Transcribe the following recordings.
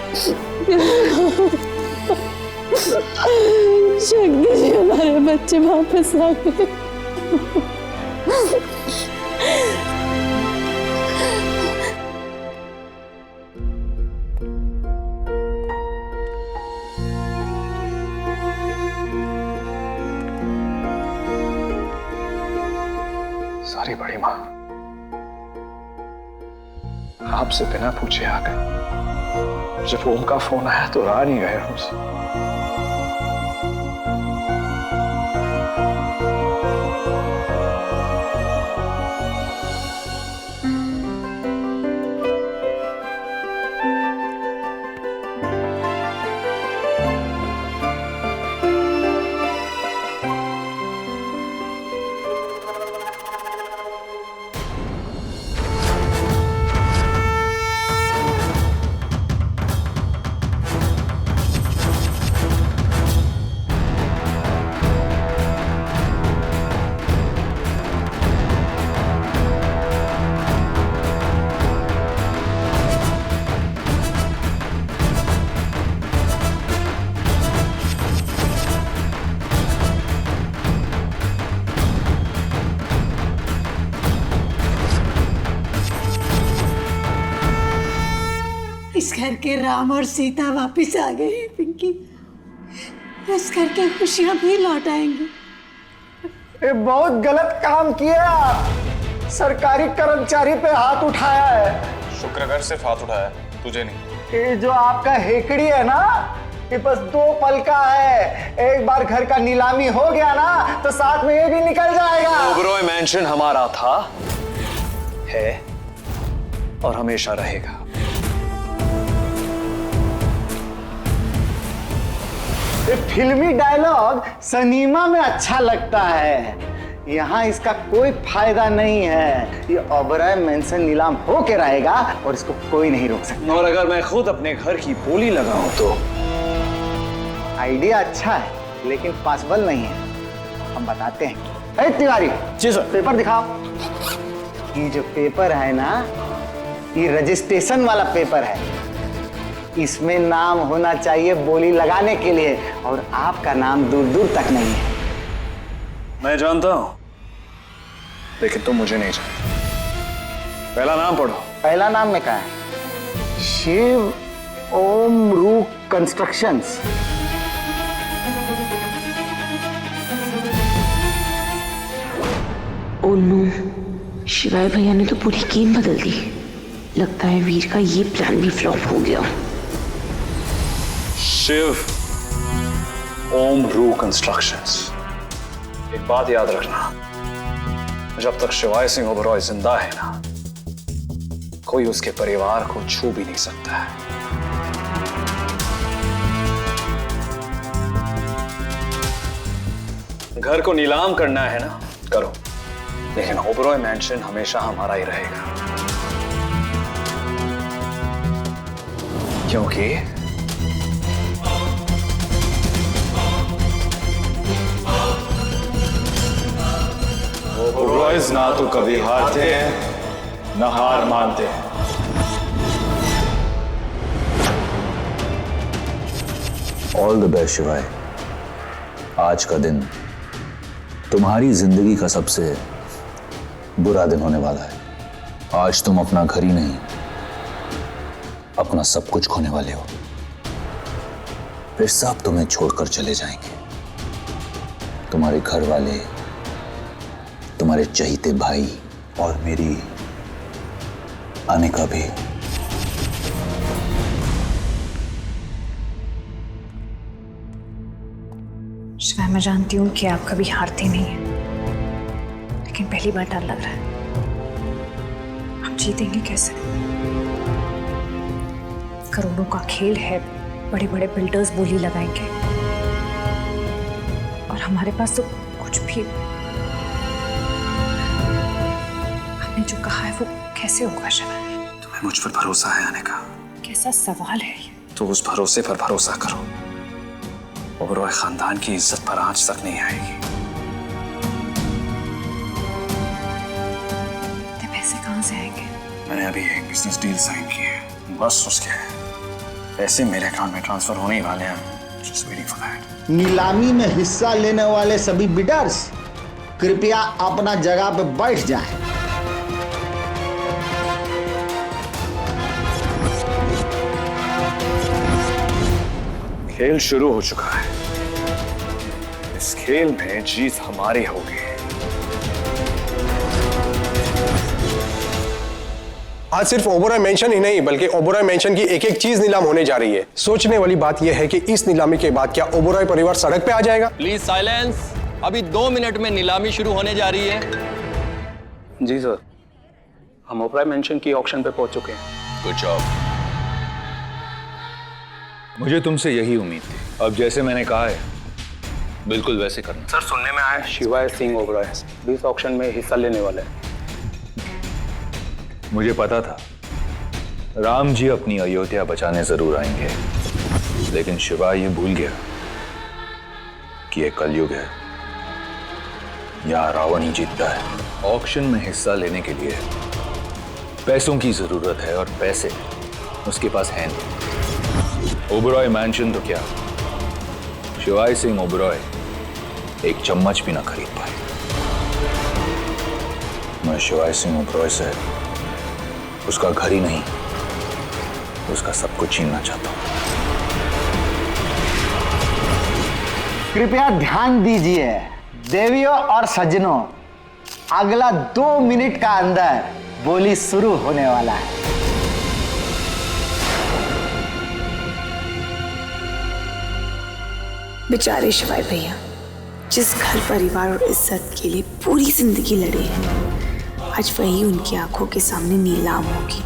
शक्ति जी हमारे बच्चे वापस आ गए। सारी बड़ी माँ, आपसे बिना पूछे आ गए। जब ओम का फोन आया तो रहा नहीं गए हमसे। इस घर के राम और सीता वापस आ गए हैं पिंकी। इस घर की खुशियां भी लौट आएंगी। ये बहुत गलत काम किया आप। सरकारी कर्मचारी पे हाथ उठाया है। शुक्र कर सिर्फ हाथ उठाया है, तुझे नहीं। ये जो आपका हेकड़ी है ना, ये बस 2 पल का है। एक बार घर का नीलामी हो गया ना तो साथ में ये भी निकल जाएगा। ओबरॉय मैंशन हमारा था, है और हमेशा रहेगा। ये फिल्मी डायलॉग सिनेमा में अच्छा लगता है, यहाँ इसका कोई फायदा नहीं है। ये ओबरॉय मैंशन नीलाम होके रहेगा और इसको कोई नहीं रोक सकता। और अगर मैं खुद अपने घर की बोली लगाऊं तो? आइडिया अच्छा है लेकिन पॉसिबल नहीं है। हम बताते हैं। ए तिवारी जी सर। पेपर दिखाओ। ये जो पेपर है ना, ये रजिस्ट्रेशन वाला पेपर है। इसमें नाम होना चाहिए बोली लगाने के लिए, और आपका नाम दूर दूर तक नहीं है। मैं जानता हूं, लेकिन तुम मुझे नहीं जानते। पहला नाम पढ़ो। पहला नाम में क्या है? शिव ओम रू कंस्ट्रक्शंस। ओ नो, शिवाय भैया ने तो पूरी गेम बदल दी। लगता है वीर का ये प्लान भी फ्लॉप हो गया। शिव ओम रू कंस्ट्रक्शंस। एक बात याद रखना, जब तक शिवाय सिंह ओबरॉय जिंदा है ना, कोई उसके परिवार को छू भी नहीं सकता है। घर को नीलाम करना है ना, करो, लेकिन ओबरॉय मैंशन हमेशा हमारा ही रहेगा। क्योंकि ओबरॉयज ना तो कभी हारते हैं, ना हार मानते हैं। ऑल द बेस्ट शिवाय। आज का दिन तुम्हारी जिंदगी का सबसे बुरा दिन होने वाला है। आज तुम अपना घर ही नहीं, अपना सब कुछ खोने वाले हो। फिर सब तुम्हें छोड़कर चले जाएंगे। तुम्हारे घर वाले, तुम्हारे चहीते भाई और मेरी अनिका भी। शिवाय, मैं जानती हूँ कि आप कभी हारते नहीं हैं, लेकिन पहली बार डर लग रहा है। आप जीतेंगे कैसे? करोड़ों का खेल है, बड़े बड़े बिल्डर्स बोली लगाएंगे, और हमारे पास तो कुछ भी। आपने जो कहा है वो कैसे होगा शिवाय? तुम्हें मुझ पर भरोसा है अनिका? कैसा सवाल है ये? तो उस भरोसे पर भरोसा करो। ओबरॉय खानदान की इज्जत पर आंच तक नहीं आएगी। पैसे कहां से आएंगे? मैंने अभी एक बिजनेस डील साइन की है, बस उसके पैसे मेरे अकाउंट में ट्रांसफर होने ही वाले हैं। Just waiting for that. नीलामी में हिस्सा लेने वाले सभी बिडर्स कृपया अपना जगह पे बैठ जाएं। खेल शुरू हो चुका है। इस खेल में जीत हमारी होगी। आज सिर्फ ओबेरॉय मेंशन ही नहीं बल्कि ओबेरॉय मेंशन की एक एक चीज नीलाम होने जा रही है। सोचने वाली बात यह है कि इस नीलामी के बाद क्या ओबेरॉय परिवार सड़क पे आ जाएगा? Please silence. अभी 2 मिनट में नीलामी शुरू होने जा रही है। जी सर, हम ओबेरॉय मेंशन की ऑक्शन पे पहुंच चुके हैं। Good job. मुझे तुमसे यही उम्मीद थी। अब जैसे मैंने कहा है बिल्कुल वैसे करना। सर, सुनने में आया शिवाय सिंह ओबेरॉय भी इस ऑक्शन में हिस्सा लेने वाले हैं। मुझे पता था राम जी अपनी अयोध्या बचाने जरूर आएंगे, लेकिन शिवा ये भूल गया कि ये कलयुग है, यहाँ रावण ही जीतता है। ऑक्शन में हिस्सा लेने के लिए पैसों की जरूरत है और पैसे उसके पास हैं नहीं। ओबेरॉय मैंशन तो क्या, शिवाय सिंह ओबेरॉय एक चम्मच भी ना खरीद पाए। मैं शिवाय सिंह ओबेरॉय से उसका घर ही नहीं, उसका सब कुछ छीनना चाहता हूं। कृपया ध्यान दीजिए देवियों और सज्जनों, अगला 2 मिनट का अंदर बोली शुरू होने वाला है। बेचारे शिवाय भैया, जिस घर परिवार और इज्जत के लिए पूरी जिंदगी लड़े हैं, आज वही उनकी आंखों के सामने नीलाम होगी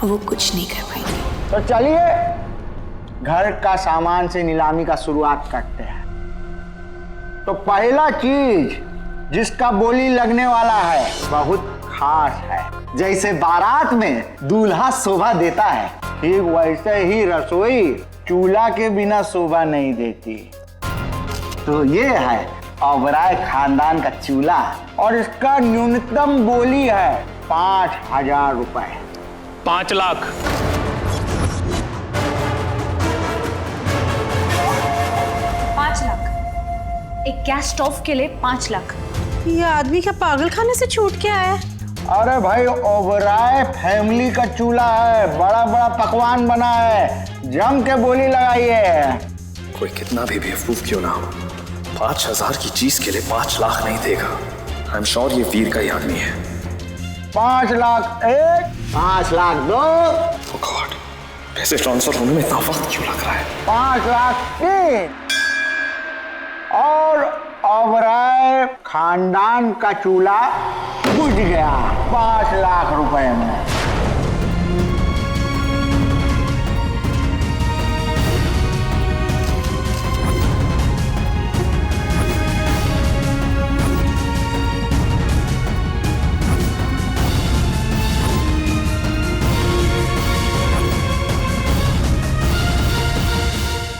और वो कुछ नहीं कर पाएंगे। तो चलिए घर का सामान से नीलामी का शुरुआत करते हैं। तो पहला चीज जिसका बोली लगने वाला है बहुत खास है। जैसे बारात में दूल्हा शोभा देता है, ठीक वैसे ही रसोई चूल्हा के बिना शोभा नहीं देती। तो ये है ओबेरॉय खानदान का चूल्हा और इसका न्यूनतम बोली है 5,000 रुपए। 5 लाख। 5 लाख एक गैस स्टोव के लिए 5 लाख। ये आदमी क्या पागल खाने से छूट के आया? अरे भाई, ओबेरॉय फैमिली का चूल्हा है, बड़ा बड़ा पकवान बना है, जम के बोली लगाइए। कोई कितना भी बेवकूफ क्यों ना हो, 5,000 की चीज के लिए 5 लाख नहीं देगा। आई एम श्योर ये वीर का ही आदमी है। 5 लाख एक, 5 लाख दो, Oh God, पैसे ट्रांसफर होने में इतना वक्त क्यों लग रहा है? 5 लाख तीन, और ओबेरॉय खानदान का चूल्हा बुझ गया 5 लाख रुपए में।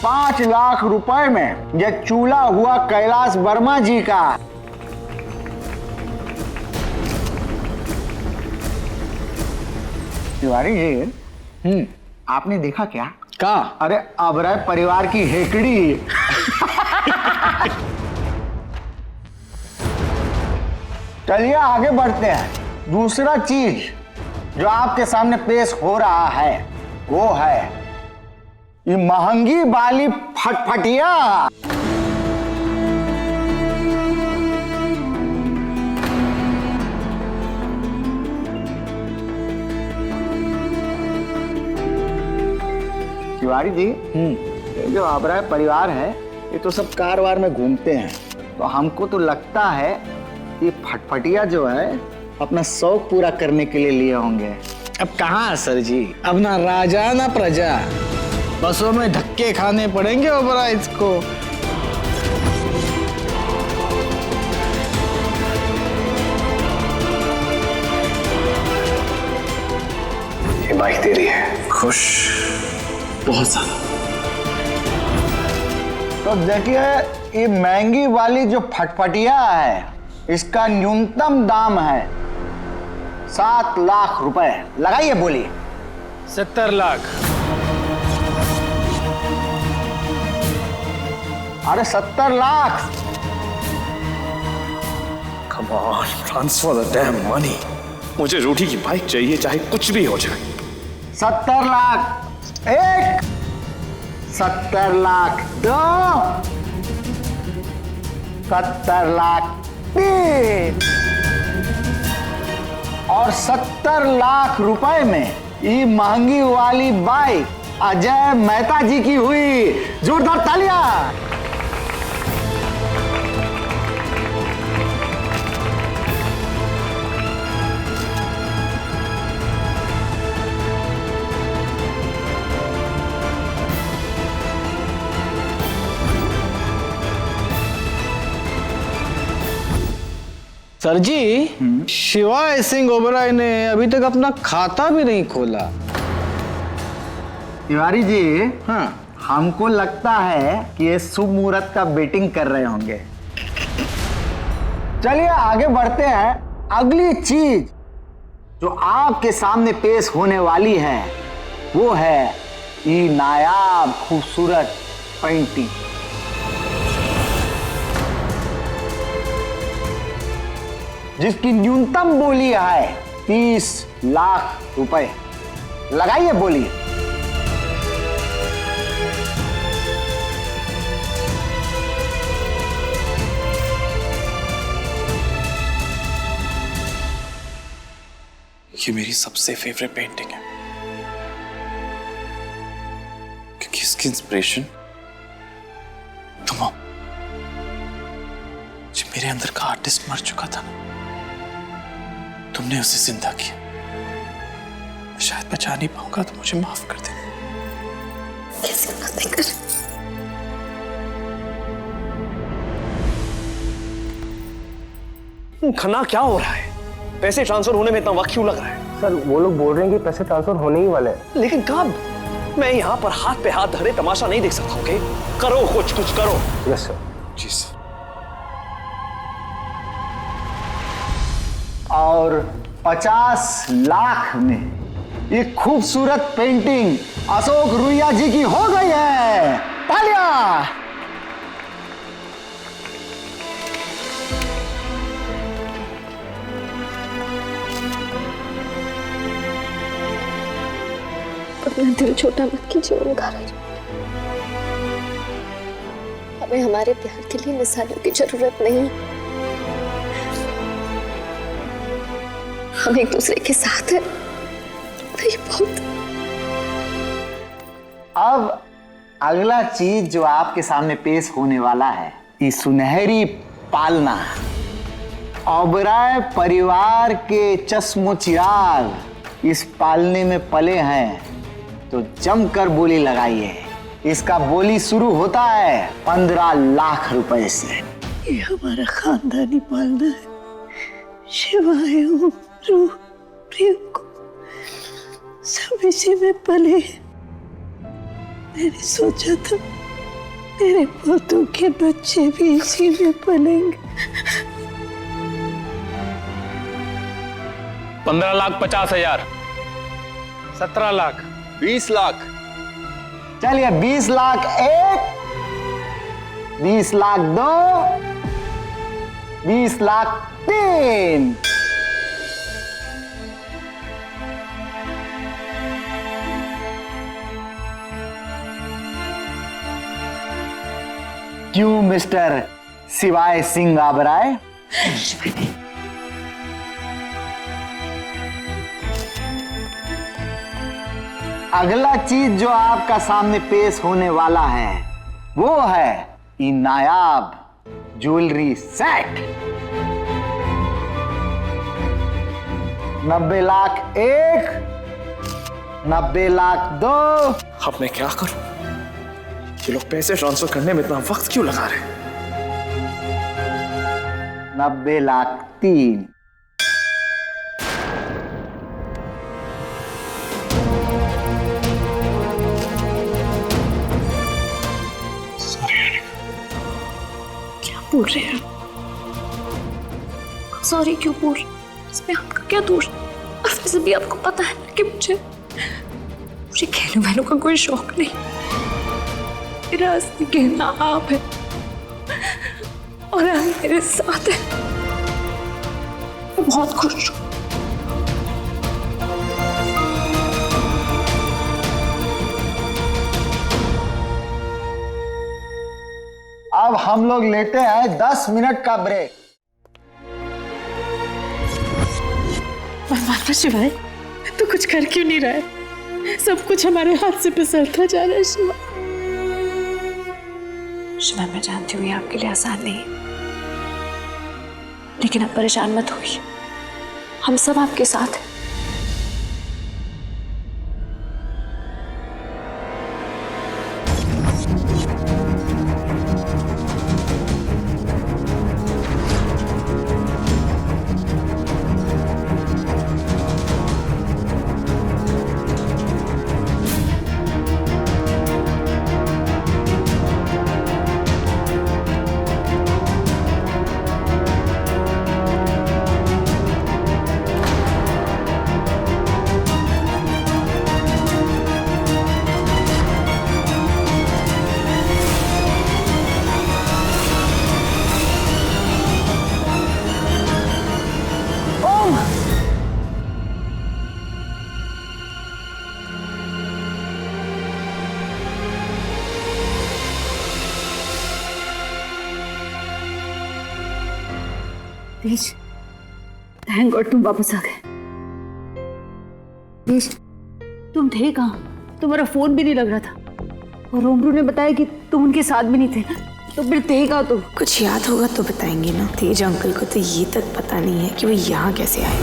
$5 लाख रुपए में यह चूल्हा हुआ कैलाश वर्मा जी का। तिवारी जी, आपने देखा क्या? अरे ओबेरॉय परिवार की हेकड़ी। चलिए आगे बढ़ते हैं। दूसरा चीज जो आपके सामने पेश हो रहा है वो है ये महंगी वाली फटफटिया। तिवारी जी, ये जो ओबेरॉय परिवार है ये तो सब कारवार में घूमते हैं, तो हमको तो लगता है ये फटफटिया जो है अपना शौक पूरा करने के लिए लिए होंगे। अब कहाँ सर जी, अब ना राजा ना प्रजा, बसों में धक्के खाने पड़ेंगे ओबेरॉय को। ये बाइक तेरी है। खुश? बहुत ज्यादा। तो देखिए ये महंगी वाली जो फटफटिया है इसका न्यूनतम दाम है 7 लाख रुपए। लगाइए बोली। 70 लाख। अरे 70 lakh. Come on, transfer the damn money. मुझे रूठी की बाइक चाहिए, चाहे कुछ भी हो जाए। 70 लाख एक, 70 लाख दो, 70 लाख तीन, और 70 लाख रुपए में ये महंगी वाली बाइक अजय मेहता जी की हुई। जोरदार तालियां। सर जी, शिवाय सिंह ओबराय ने अभी तक अपना खाता भी नहीं खोला। तिवारी जी, हाँ, हमको लगता है कि ये शुभ मुहूर्त का बेटिंग कर रहे होंगे। चलिए आगे बढ़ते हैं। अगली चीज जो आपके सामने पेश होने वाली है वो है ये नायाब खूबसूरत पेंटिंग। जिसकी न्यूनतम बोली है 30 लाख रुपए। लगाइए बोली। ये मेरी सबसे फेवरेट पेंटिंग है, क्योंकि इसकी इंस्पिरेशन तुम हो। जो मेरे अंदर का आर्टिस्ट मर चुका था ना, तुमने उसे जिंदा किया। शायद बचा नहीं पाऊंगा, तो मुझे माफ कर दे। कैसे बातें कर? खन्ना, क्या हो रहा है? पैसे ट्रांसफर होने में इतना वक्त क्यों लग रहा है? सर वो लोग बोल रहे हैं कि पैसे ट्रांसफर होने ही वाले हैं। लेकिन कब? मैं यहाँ पर हाथ पे हाथ धरे तमाशा नहीं देख सकता। ओके, करो कुछ करो। Yes sir. जी सर। और 50 लाख में ये खूबसूरत पेंटिंग अशोक रुइया जी की हो गई है। तालियां। अपना दिल छोटा मत कीजिए ओमकारा जी। हमें हमारे प्यार के लिए मिसालों की जरूरत नहीं। हम एक दूसरे के साथ हैं, तो ये बहुत। अब अगला चीज जो आपके सामने पेश होने वाला है, ये सुनहरी पालना। ओबराय परिवार के चश्मो चिराग इस पालने में पले हैं, तो जमकर बोली लगाइए। इसका बोली शुरू होता है 15 लाख रुपए से। ये हमारा खानदानी पालना है। शिवाय ओम रूह प्रिय को सब इसी में पले हैं। मैंने सोचा था मेरे पोतों के बच्चे भी इसी में पलेंगे। 15,50,000। 17 लाख। 20 लाख। चलिए 20 लाख एक, 20 लाख दो, 20 लाख तीन। क्यों मिस्टर शिवाय सिंह ओबराय? अगला चीज जो आपका सामने पेश होने वाला है वो है ये नायाब ज्वेलरी सेट। 90 लाख एक, 90 लाख दो। अब मैं क्या करूं? ये लोग पैसे ट्रांसफर करने में इतना वक्त क्यों लगा रहे हैं? 90 लाख तीन। क्या बोल रहे हैं? सॉरी क्यों बोल रहे? इसमें आपका क्या दोष? वैसे भी आपको पता है कि मुझे कहने वालों का कोई शौक नहीं। मेरा असली कहना आप है। और आप मेरे साथ हैं। मैं बहुत खुश हूँ। अब हम लोग लेते हैं 10 मिनट का ब्रेक। परमात्मा शिवाय, तू कुछ कर क्यों नहीं रहा है? सब कुछ हमारे हाथ से फिसलता जा रहा है शिवा। शिवा, मैं जानती हूँ ये आपके लिए आसान नहीं, लेकिन आप परेशान मत होइए, हम सब आपके साथ हैं। तेज, थैंक गॉड तुम वापस आ गए। तेज, तुम थे कहाँ? तुम्हारा फोन भी नहीं लग रहा था, और रोमरू ने बताया कि तुम उनके साथ भी नहीं थे, तो फिर थे कहाँ तुम? कुछ याद होगा तो बताएंगे ना। तेज अंकल को तो ये तक पता नहीं है कि वो यहाँ कैसे आए।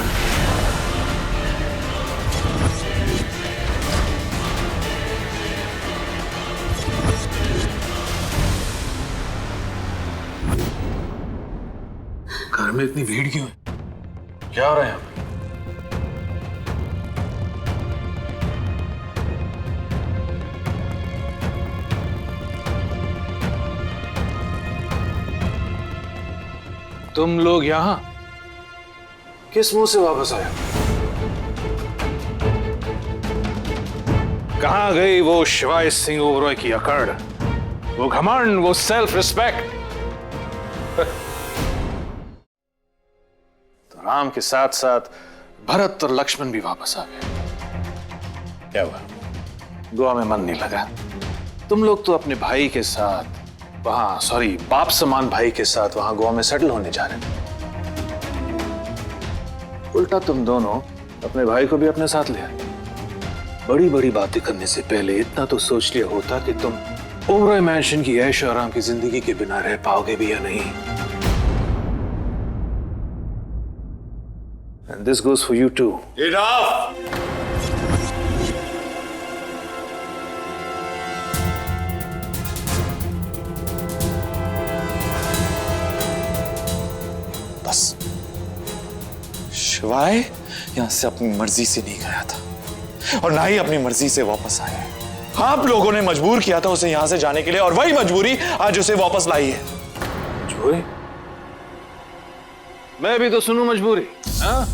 घर में इतनी भीड़ क्यों है? क्या हो रहा है यहाँ पे? तुम लोग यहाँ किस मुंह से वापस आए? कहां गई वो शिवाय सिंह ओबरॉय की अकड़, वो घमंड, वो सेल्फ रिस्पेक्ट? तो राम के साथ साथ भरत और लक्ष्मण भी वापस आ गए। क्या हुआ, गोवा में मन नहीं लगा? तुम लोग तो अपने भाई के साथ वहां, सॉरी, बाप समान भाई के साथ वहां गोवा में सेटल होने जा रहे थे। उल्टा तुम दोनों अपने भाई को भी अपने साथ ले आए। बड़ी बड़ी बातें करने से पहले इतना तो सोच लिया होता कि तुम ओबरॉय मैंशन की ऐश और आराम की जिंदगी के बिना रह पाओगे भी या नहीं। And this goes for you too. Enough! बस, शिवाय यहां से अपनी मर्जी से नहीं गया था और ना ही अपनी मर्जी से वापस आया है। आप लोगों ने मजबूर किया था उसे यहां से जाने के लिए, और वही मजबूरी आज उसे वापस लाई है। मजबूरी? मैं भी तो सुनूं मजबूरी? हाँ?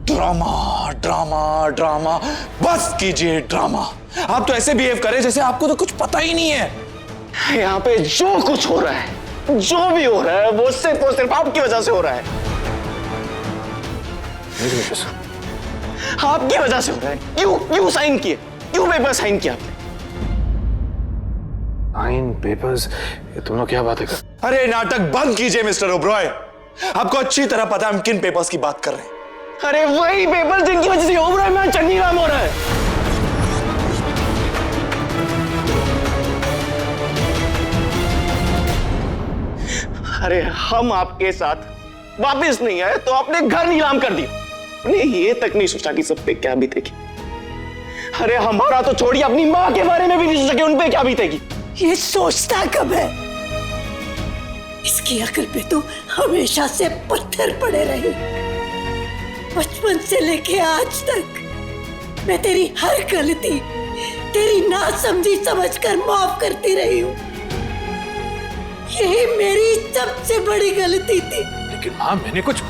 ड्रामा ड्रामा ड्रामा, बस कीजिए ड्रामा। आप तो ऐसे बिहेव करें जैसे आपको तो कुछ पता ही नहीं है। यहाँ पे जो कुछ हो रहा है, जो भी हो रहा है, वो सिर्फ आपकी वजह से हो रहा है। आपकी वजह से हो रहा है। क्यों साइन किए? क्यों पेपर साइन किया आपने? Sign papers? ये तुम लोग क्या बातें कर? अरे नाटक बंद कीजिए मिस्टर ओबरॉय। आपको अच्छी तरह पता है हम किन पेपर्स की बात कर रहे हैं। अरे वही पेपर जिनकी वजह से ओबरॉय में चन्नी नाम हो रहा है। अरे हम आपके साथ वापस नहीं आए तो आपने घर नीलाम कर दिया। आपने ये तक नहीं सोचा कि सब पे क्या बीतेगी। अरे हमारा तो छोड़िए, अपनी माँ के बारे में भी नहीं सोचा कि उन पे क्या बीतेगी। ये सोचता कब है? इसकी अकल पे तो हमेशा से पत्थर पड़े रहे। बचपन से लेके आज तक मैं तेरी हर गलती तेरी नासमझी समझकर माफ करती रही हूँ। यही मेरी सबसे बड़ी गलती थी। लेकिन मां, मैंने कुछ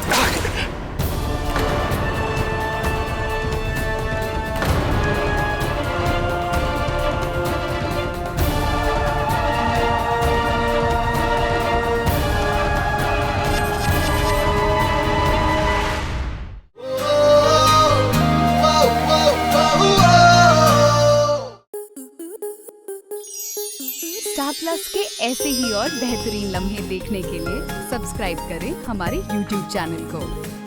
प्लस के ऐसे ही और बेहतरीन लम्हे देखने के लिए सब्सक्राइब करें हमारे YouTube चैनल को।